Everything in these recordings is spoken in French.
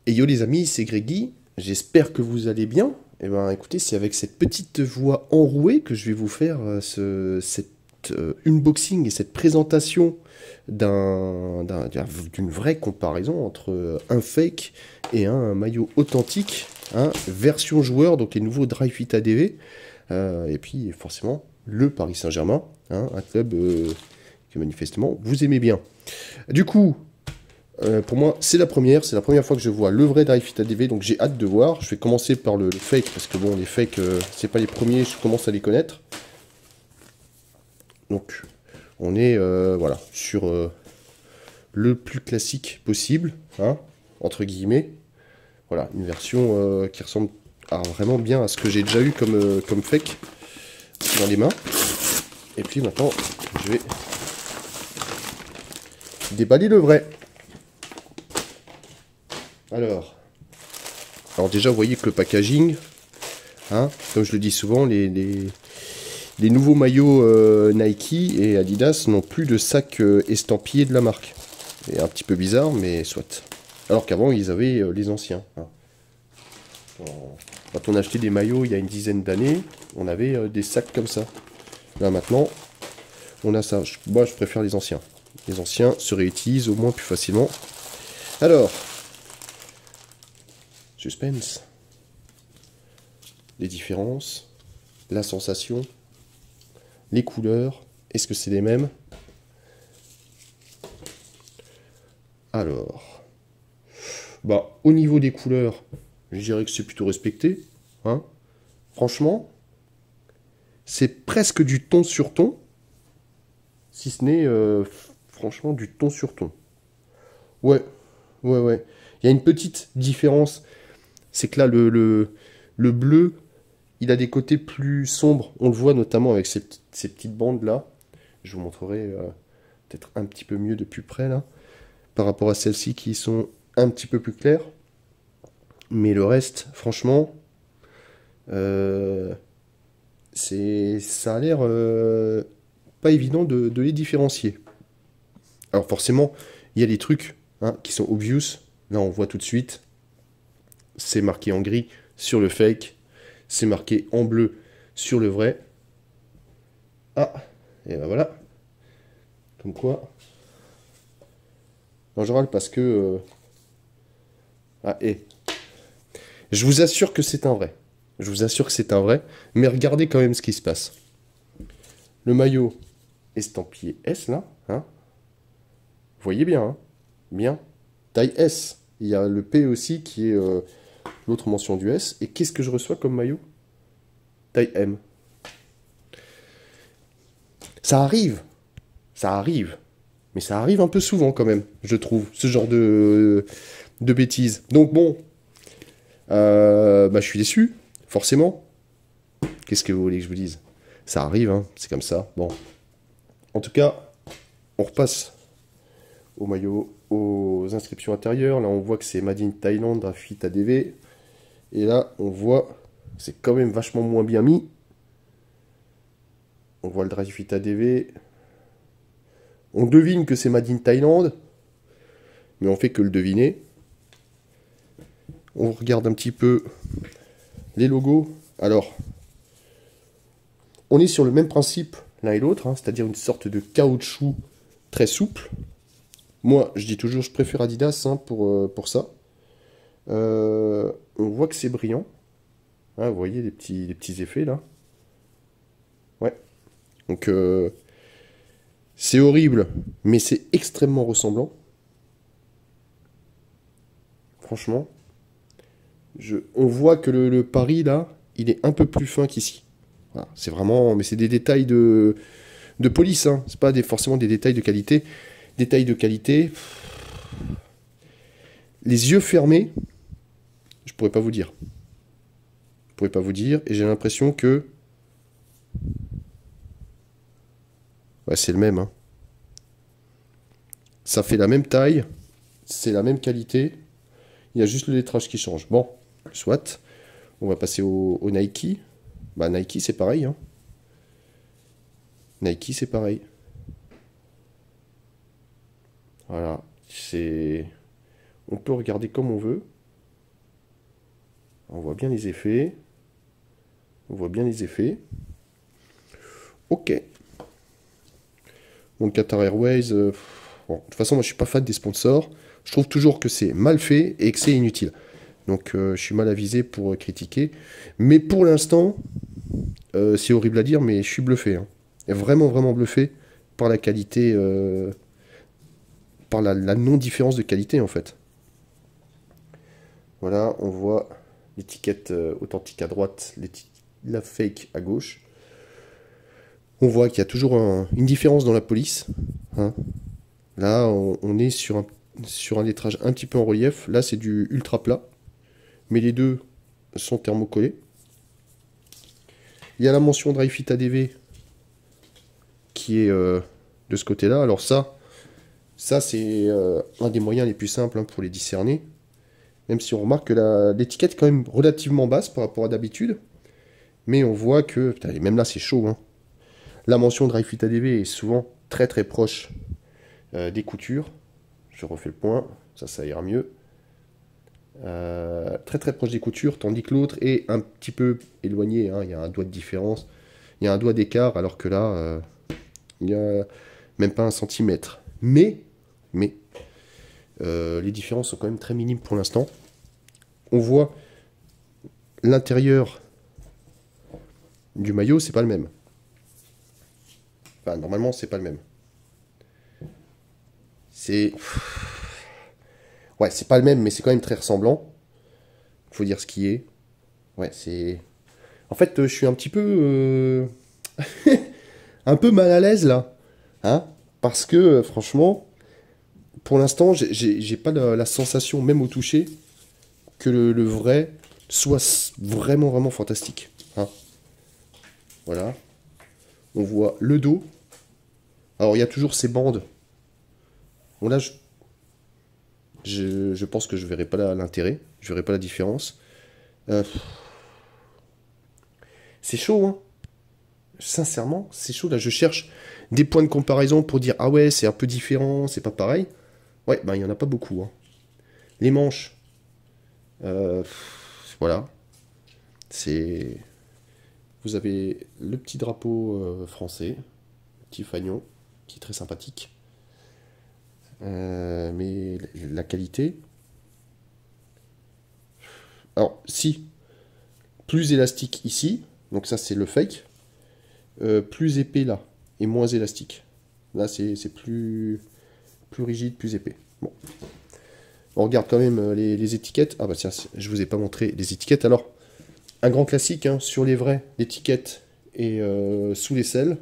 Et yo les amis, c'est Grégy, j'espère que vous allez bien. Et ben écoutez, c'est avec cette petite voix enrouée que je vais vous faire cette unboxing et cette présentation d'une vraie comparaison entre un fake et un maillot authentique, hein, version joueur, donc les nouveaux Dry Fit ADV, et puis forcément le Paris Saint-Germain, hein, un club que manifestement vous aimez bien. Du coup, pour moi, c'est la première fois que je vois le vrai Dry Fit ADV, donc j'ai hâte de voir. Je vais commencer par le fake, parce que bon, les fakes, c'est pas les premiers, je commence à les connaître. Donc, on est voilà, sur le plus classique possible, hein, entre guillemets. Voilà, une version qui ressemble vraiment bien à ce que j'ai déjà eu comme fake dans les mains. Et puis maintenant, je vais déballer le vrai. Alors déjà, vous voyez que le packaging, hein, comme je le dis souvent, les nouveaux maillots Nike et Adidas n'ont plus de sac estampillé de la marque. C'est un petit peu bizarre, mais soit. Alors qu'avant, ils avaient les anciens. Hein. Quand on achetait des maillots il y a une dizaine d'années, on avait des sacs comme ça. Là maintenant, on a ça. Moi, je préfère les anciens. Les anciens se réutilisent au moins plus facilement. Alors, suspense. Les différences, la sensation, les couleurs, est-ce que c'est les mêmes? Alors, bah, au niveau des couleurs, je dirais que c'est plutôt respecté. Hein. Franchement, c'est presque du ton sur ton, si ce n'est franchement du ton sur ton. Ouais. Il y a une petite différence, c'est que là, le bleu, il a des côtés plus sombres. On le voit notamment avec ces petites bandes là. Je vous montrerai peut-être un petit peu mieux de plus près là. Par rapport à celles-ci qui sont un petit peu plus claires. Mais le reste, franchement, ça a l'air pas évident de les différencier. Alors forcément, il y a des trucs hein, qui sont obvious. Là, on voit tout de suite. C'est marqué en gris sur le fake. C'est marqué en bleu sur le vrai. Ah, et ben voilà. Comme quoi. En général, parce que... Ah, et... Je vous assure que c'est un vrai. Je vous assure que c'est un vrai. Mais regardez quand même ce qui se passe. Le maillot estampillé S, là. Hein, vous voyez bien. Hein, bien. Taille S. Il y a le P aussi qui est l'autre mention du S. Et qu'est-ce que je reçois comme maillot? Taille M. Ça arrive. Ça arrive. Mais ça arrive un peu souvent quand même, je trouve, ce genre de bêtises. Donc bon, bah, je suis déçu, forcément. Qu'est-ce que vous voulez que je vous dise? Ça arrive, hein, c'est comme ça. Bon. En tout cas, on repasse au maillot, aux inscriptions intérieures. Là, on voit que c'est Made in Thailand, Dry Fit ADV. Et là, on voit que c'est quand même vachement moins bien mis. On voit le Dry Fit ADV. On devine que c'est Made in Thailand, mais on fait que le deviner. On regarde un petit peu les logos. Alors, on est sur le même principe l'un et l'autre, hein, c'est-à-dire une sorte de caoutchouc très souple. Moi, je dis toujours, je préfère Adidas hein, pour ça. On voit que c'est brillant. Hein, vous voyez les petits effets là. Ouais. Donc, c'est horrible, mais c'est extrêmement ressemblant. Franchement. On voit que le pari, là, il est un peu plus fin qu'ici. Voilà, c'est vraiment... Mais c'est des détails de police, hein. C'est pas forcément des détails de qualité. Détails de qualité... Les yeux fermés, je pourrais pas vous dire. Je pourrais pas vous dire, et j'ai l'impression que... Ouais, c'est le même, hein. Ça fait la même taille, c'est la même qualité. Il y a juste le lettrage qui change. Bon, soit. On va passer au Nike. Bah, Nike, c'est pareil. Hein. Nike, c'est pareil. Voilà. On peut regarder comme on veut. On voit bien les effets. On voit bien les effets. Ok. Bon, Qatar Airways, bon, de toute façon, moi je suis pas fan des sponsors. Je trouve toujours que c'est mal fait et que c'est inutile. Donc je suis mal avisé pour critiquer. Mais pour l'instant, c'est horrible à dire, mais je suis bluffé. Hein. Vraiment, vraiment bluffé par la qualité, par la non-différence de qualité en fait. Voilà, on voit l'étiquette authentique à droite, la fake à gauche. On voit qu'il y a toujours une différence dans la police. Hein. Là, on est sur un lettrage un petit peu en relief. Là, c'est du ultra plat. Mais les deux sont thermocollés. Il y a la mention Dry Fit ADV qui est de ce côté-là. Alors ça c'est un des moyens les plus simples hein, pour les discerner. Même si on remarque que l'étiquette est quand même relativement basse par rapport à d'habitude. Mais on voit que, putain, même là c'est chaud. Hein. La mention Dry Fit ADV est souvent très très proche des coutures. Je refais le point, ça ira mieux. Très très proche des coutures, tandis que l'autre est un petit peu éloigné. Hein. Il y a un doigt de différence, il y a un doigt d'écart, alors que là, il n'y a même pas un centimètre. Mais les différences sont quand même très minimes pour l'instant. On voit l'intérieur du maillot, c'est pas le même. Enfin, normalement, c'est pas le même. Ouais, c'est pas le même, mais c'est quand même très ressemblant. Faut dire ce qui est. Ouais, c'est... En fait, je suis un petit peu... un peu mal à l'aise, là. Hein? Parce que, franchement, pour l'instant, j'ai pas la sensation, même au toucher, que le vrai soit vraiment, vraiment fantastique. Hein? Voilà. On voit le dos. Alors, il y a toujours ces bandes. Bon, là, je pense que je verrai pas l'intérêt. Je verrai pas la différence. C'est chaud, hein. Sincèrement, c'est chaud. Là, je cherche des points de comparaison pour dire ah ouais, c'est un peu différent, c'est pas pareil. Ouais, ben il y en a pas beaucoup. Hein. Les manches, voilà. C'est. Vous avez le petit drapeau français, le petit fanion, qui est très sympathique. Mais la qualité. Alors, si, plus élastique ici, donc ça c'est le fake. Plus épais là, et moins élastique. Là c'est plus rigide, plus épais. Bon. On regarde quand même les étiquettes. Ah bah tiens, je vous ai pas montré les étiquettes. Alors, un grand classique, hein, sur les vrais, l'étiquette est sous l'aisselle,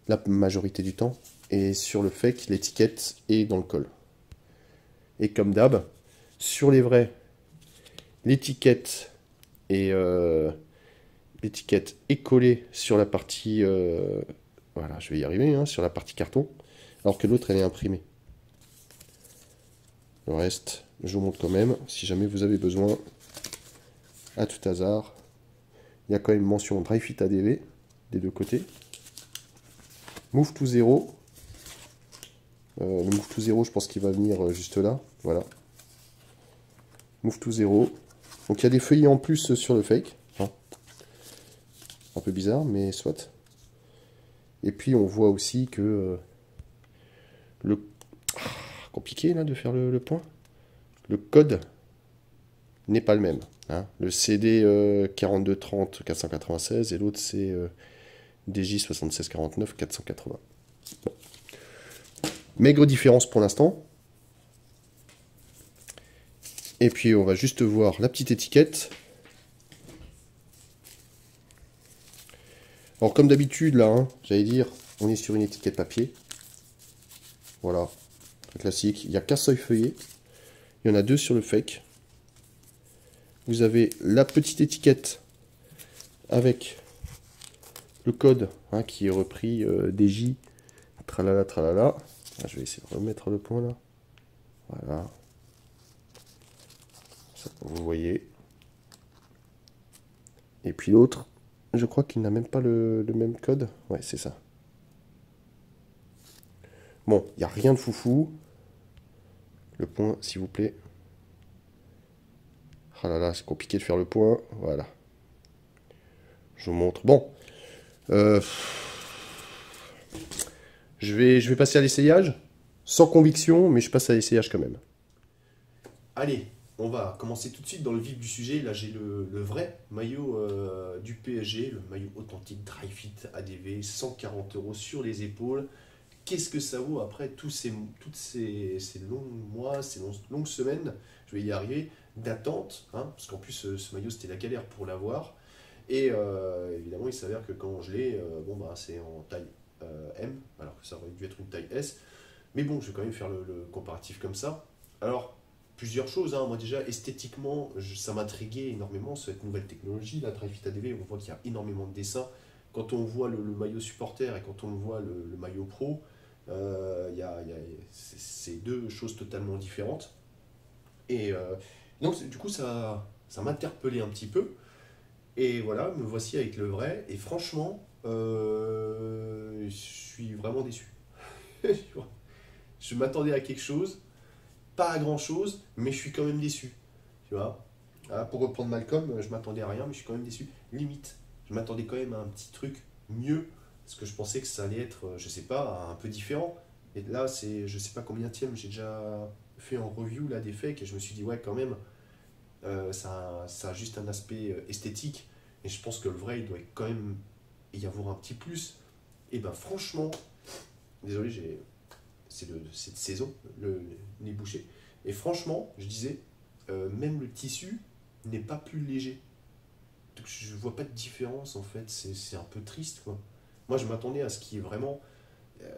la majorité du temps. Et sur le fake, l'étiquette est dans le col. Et comme d'hab, sur les vrais, l'étiquette est collée sur la partie... voilà, je vais y arriver, hein, sur la partie carton. Alors que l'autre, elle est imprimée. Le reste, je vous montre quand même, si jamais vous avez besoin, à tout hasard. Il y a quand même mention Dry Fit ADV des deux côtés. Move to Zero. Le Move to Zero, je pense qu'il va venir juste là. Voilà. Move to Zero. Donc il y a des feuillets en plus sur le fake. Hein. Un peu bizarre, mais soit. Et puis on voit aussi que compliqué là de faire le point. Le code n'est pas le même. Hein. Le CD 4230 496 et l'autre c'est DJ 7649 480. Bon. Maigre différence pour l'instant. Et puis on va juste voir la petite étiquette. Alors comme d'habitude là, hein, j'allais dire, on est sur une étiquette papier. Voilà, classique. Il n'y a qu'un seul feuillet. Il y en a deux sur le fake. Vous avez la petite étiquette avec le code hein, qui est repris DJ, tralala tralala. Ah, je vais essayer de remettre le point là. Voilà. Ça, vous voyez. Et puis l'autre, je crois qu'il n'a même pas le même code. Ouais, c'est ça. Bon, il n'y a rien de foufou. Le point, s'il vous plaît. Ah là là, c'est compliqué de faire le point. Voilà. Je vous montre. Bon. Euh, je vais passer à l'essayage. Sans conviction, mais je passe à l'essayage quand même. Allez, on va commencer tout de suite dans le vif du sujet. Là, j'ai le vrai maillot du PSG, le maillot authentique Dri-Fit ADV, 140 € sur les épaules. Qu'est-ce que ça vaut après toutes ces longs mois, ces longues semaines, je vais y arriver, d'attente, hein, parce qu'en plus ce maillot c'était la galère pour l'avoir. Et évidemment, il s'avère que quand je l'ai, bon bah c'est en taille M, alors que ça aurait dû être une taille S. Mais bon, je vais quand même faire le comparatif comme ça. Alors, plusieurs choses, hein. Moi déjà, esthétiquement, ça m'intriguait énormément, cette nouvelle technologie, la Dri-Fit ADV, on voit qu'il y a énormément de dessins. Quand on voit le maillot supporter et quand on voit le maillot pro, c'est deux choses totalement différentes. Et donc, du coup, ça m'interpellait un petit peu. Et voilà, me voici avec le vrai. Et franchement, je suis vraiment déçu. Je m'attendais à quelque chose, pas à grand chose, mais je suis quand même déçu. Tu vois. Ah, pour reprendre Malcolm, je m'attendais à rien, mais je suis quand même déçu. Limite, je m'attendais quand même à un petit truc mieux, parce que je pensais que ça allait être, je sais pas, un peu différent. Et là, c'est, je sais pas combien j'ai déjà fait en review là des fakes, et je me suis dit, ouais, quand même, ça a juste un aspect esthétique, et je pense que le vrai, il doit quand même y avoir un petit plus. Et ben franchement, désolé, c'est cette saison, les bouchées. Et franchement, je disais, même le tissu n'est pas plus léger. Donc, je vois pas de différence en fait, c'est un peu triste quoi. Moi je m'attendais à ce qu'il y ait vraiment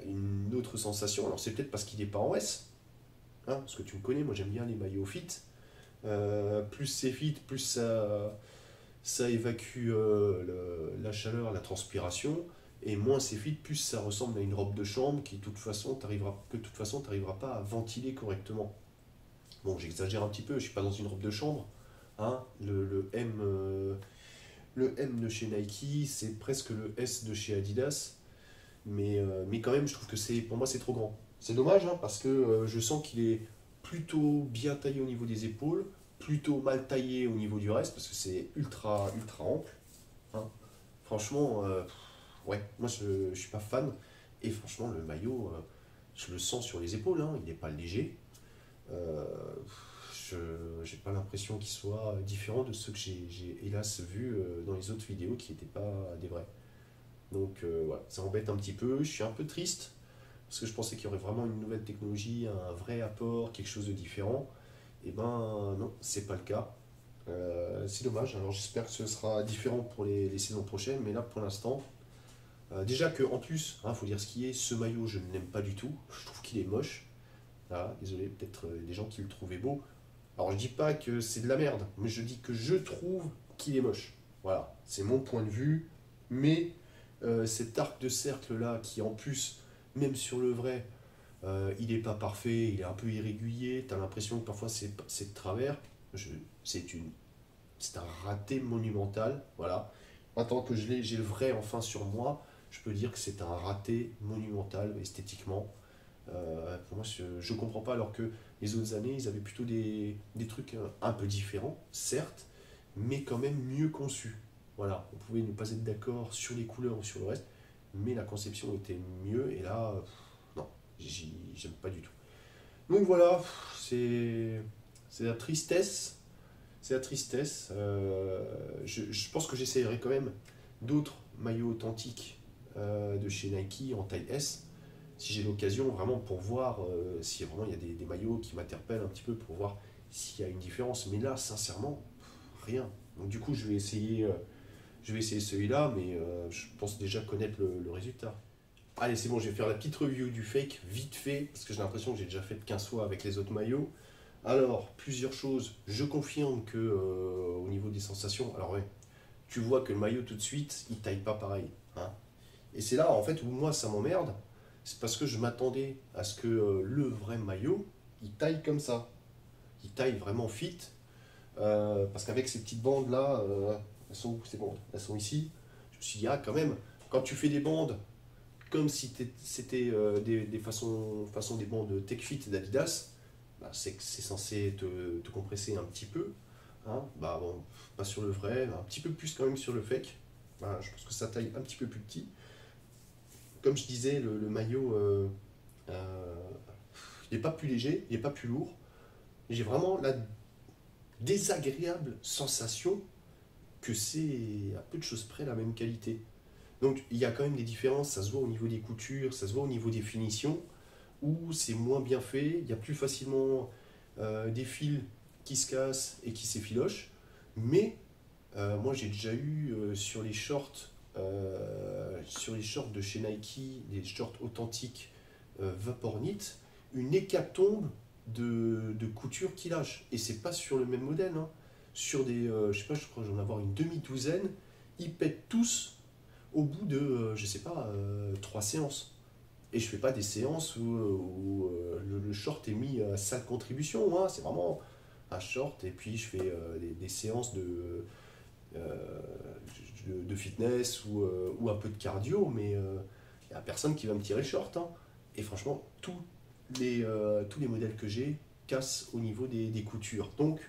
une autre sensation. Alors c'est peut-être parce qu'il n'est pas en S, hein, parce que tu me connais, moi j'aime bien les maillots fit. Plus c'est fit, plus ça évacue la chaleur, la transpiration. Et moins c'est fit, plus ça ressemble à une robe de chambre qui, de toute façon, t'arriveras pas à ventiler correctement. Bon, j'exagère un petit peu, je suis pas dans une robe de chambre. Hein. Le M de chez Nike, c'est presque le S de chez Adidas. Mais quand même, je trouve que pour moi, c'est trop grand. C'est dommage, hein, parce que je sens qu'il est plutôt bien taillé au niveau des épaules, plutôt mal taillé au niveau du reste, parce que c'est ultra, ultra ample. Hein. Franchement, ouais, moi je suis pas fan. Et franchement, le maillot, je le sens sur les épaules, hein, il n'est pas léger. Euh, je j'ai pas l'impression qu'il soit différent de ceux que j'ai hélas vus dans les autres vidéos qui n'étaient pas des vrais. Donc voilà, ça embête un petit peu. Je suis un peu triste parce que je pensais qu'il y aurait vraiment une nouvelle technologie, un vrai apport, quelque chose de différent. Et ben non, c'est pas le cas. C'est dommage. Alors j'espère que ce sera différent pour les saisons prochaines, mais là pour l'instant, déjà que en plus, il faut dire ce qui est, ce maillot je ne l'aime pas du tout. Je trouve qu'il est moche. Voilà, désolé, peut-être des gens qui le trouvaient beau. Alors je dis pas que c'est de la merde, mais je dis que je trouve qu'il est moche. Voilà, c'est mon point de vue. Mais cet arc de cercle là, qui en plus, même sur le vrai, il n'est pas parfait, il est un peu irrégulier, tu as l'impression que parfois c'est de travers. Je- C'est c'est un raté monumental. Voilà. Maintenant que j'ai le vrai enfin sur moi, je peux dire que c'est un raté monumental esthétiquement. Pour moi, je comprends pas, alors que les autres années, ils avaient plutôt des trucs un peu différents, certes, mais quand même mieux conçus. Voilà, on pouvait ne pas être d'accord sur les couleurs ou sur le reste, mais la conception était mieux, et là, non, j'aime pas du tout. Donc voilà, c'est la tristesse. C'est la tristesse. Je pense que j'essayerai quand même d'autres maillots authentiques de chez Nike en taille S, si j'ai l'occasion, vraiment pour voir si vraiment il y a des maillots qui m'interpellent un petit peu, pour voir s'il y a une différence. Mais là, sincèrement, rien. Donc du coup, je vais essayer celui-là, mais je pense déjà connaître le résultat. Allez, c'est bon, je vais faire la petite review du fake, vite fait, parce que j'ai l'impression que j'ai déjà fait 15 fois avec les autres maillots. Alors, plusieurs choses. Je confirme que au niveau des sensations, alors ouais, tu vois que le maillot tout de suite, il taille pas pareil. Hein. Et c'est là, en fait, où moi, ça m'emmerde. C'est parce que je m'attendais à ce que le vrai maillot, il taille comme ça. Il taille vraiment fit. Parce qu'avec ces petites bandes-là, elles sont où ces bandes? Elles sont ici. Je me suis dit, ah, quand même, quand tu fais des bandes comme si c'était des façons des bandes TechFit d'Adidas, bah, c'est que c'est censé te compresser un petit peu. hein. Bah bon, pas sur le vrai, un petit peu plus quand même sur le fake. Voilà, je pense que ça taille un petit peu plus petit. Comme je disais, le maillot, euh, il n'est pas plus léger, il n'est pas plus lourd. J'ai vraiment la désagréable sensation que c'est à peu de choses près la même qualité. Donc il y a quand même des différences, ça se voit au niveau des coutures, ça se voit au niveau des finitions, où c'est moins bien fait, il y a plus facilement des fils qui se cassent et qui s'effilochent. Mais moi j'ai déjà eu sur les shorts de chez Nike, des shorts authentiques Vaporknit, une hécatombe de couture qui lâche. Et c'est pas sur le même modèle, hein. Sur des, je sais pas, je crois que j'en ai avoir une demi-douzaine, ils pètent tous au bout de, je sais pas, 3 séances. Et je fais pas des séances où le short est mis à sale contribution, hein. C'est vraiment un short et puis je fais des séances euh, de fitness ou un peu de cardio, mais il n'y a personne qui va me tirer le short, hein. Et franchement, tous les modèles que j'ai cassent au niveau des coutures. Donc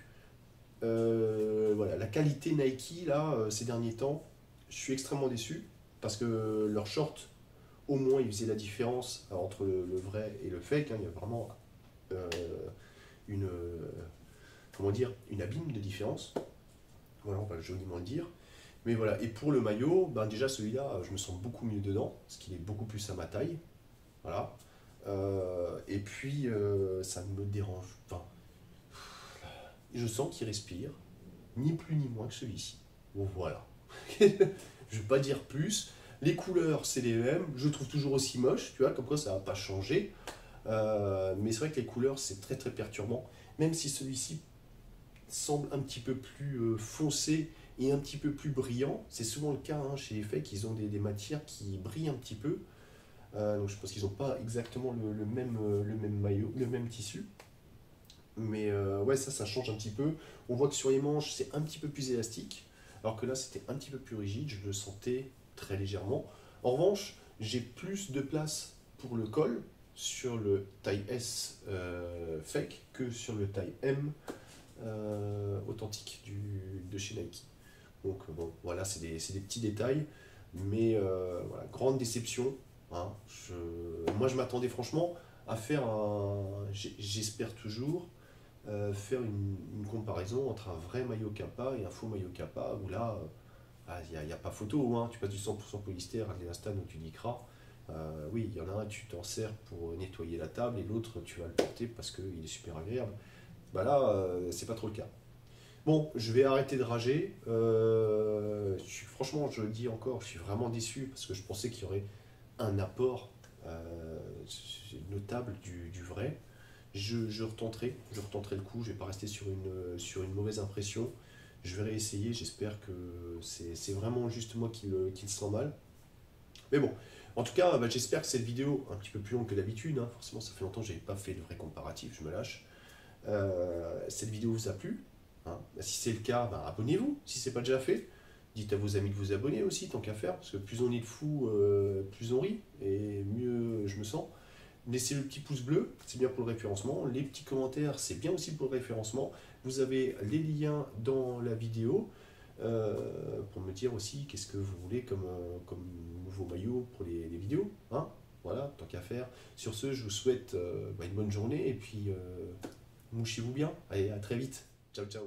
voilà, la qualité Nike, là, ces derniers temps, je suis extrêmement déçu parce que leurs shorts, au moins, ils faisaient la différence entre le vrai et le fake, hein. Il y a vraiment euh, une, comment dire, une abîme de différence. Voilà, on va joliment le dire. Mais voilà, et pour le maillot, ben déjà celui-là, je me sens beaucoup mieux dedans, parce qu'il est beaucoup plus à ma taille. Voilà. Et puis, ça ne me dérange. Enfin, je sens qu'il respire, ni plus ni moins que celui-ci. Bon, voilà. Je ne vais pas dire plus. Les couleurs, c'est les mêmes. Je trouve toujours aussi moche, tu vois, comme quoi ça va pas changer. Mais c'est vrai que les couleurs, c'est très très perturbant. Même si celui-ci semble un petit peu plus foncé et un petit peu plus brillant. C'est souvent le cas, hein, chez les fakes, ils ont des matières qui brillent un petit peu. Donc je pense qu'ils n'ont pas exactement le même maillot, le même tissu. Mais ouais, ça change un petit peu. On voit que sur les manches, c'est un petit peu plus élastique, alors que là, c'était un petit peu plus rigide. Je le sentais très légèrement. En revanche, j'ai plus de place pour le col sur le taille S fake que sur le taille M authentique de chez Nike. Donc bon, voilà, c'est des petits détails, mais voilà, grande déception, hein. Moi, je m'attendais franchement à faire j'espère toujours, faire une comparaison entre un vrai maillot Kappa et un faux maillot Kappa, où là, il n'y a pas photo, hein. Tu passes du 100% polyester à de l'élastane ou du lycra. Oui, il y en a un, tu t'en sers pour nettoyer la table, et l'autre, tu vas le porter parce qu'il est super agréable. Bah là, c'est pas trop le cas. Bon, je vais arrêter de rager. Franchement, je le dis encore, je suis vraiment déçu parce que je pensais qu'il y aurait un apport notable du vrai. Je retenterai le coup, je vais pas rester sur une mauvaise impression. Je vais réessayer, j'espère que c'est vraiment juste moi qui le sens mal. Mais bon, en tout cas, bah, j'espère que cette vidéo, un petit peu plus longue que d'habitude, hein, forcément ça fait longtemps que je n'ai pas fait de vrai comparatif, je me lâche. Cette vidéo vous a plu, hein. Bah, si c'est le cas, bah, abonnez-vous si ce n'est pas déjà fait. Dites à vos amis de vous abonner aussi, tant qu'à faire, parce que plus on est de fous, plus on rit, et mieux je me sens. Laissez le petit pouce bleu, c'est bien pour le référencement. Les petits commentaires, c'est bien aussi pour le référencement. Vous avez les liens dans la vidéo pour me dire aussi qu'est-ce que vous voulez comme nouveau maillot pour les vidéos, hein. Voilà, tant qu'à faire. Sur ce, je vous souhaite une bonne journée et puis mouchez-vous bien. Allez, à très vite. Ciao, ciao.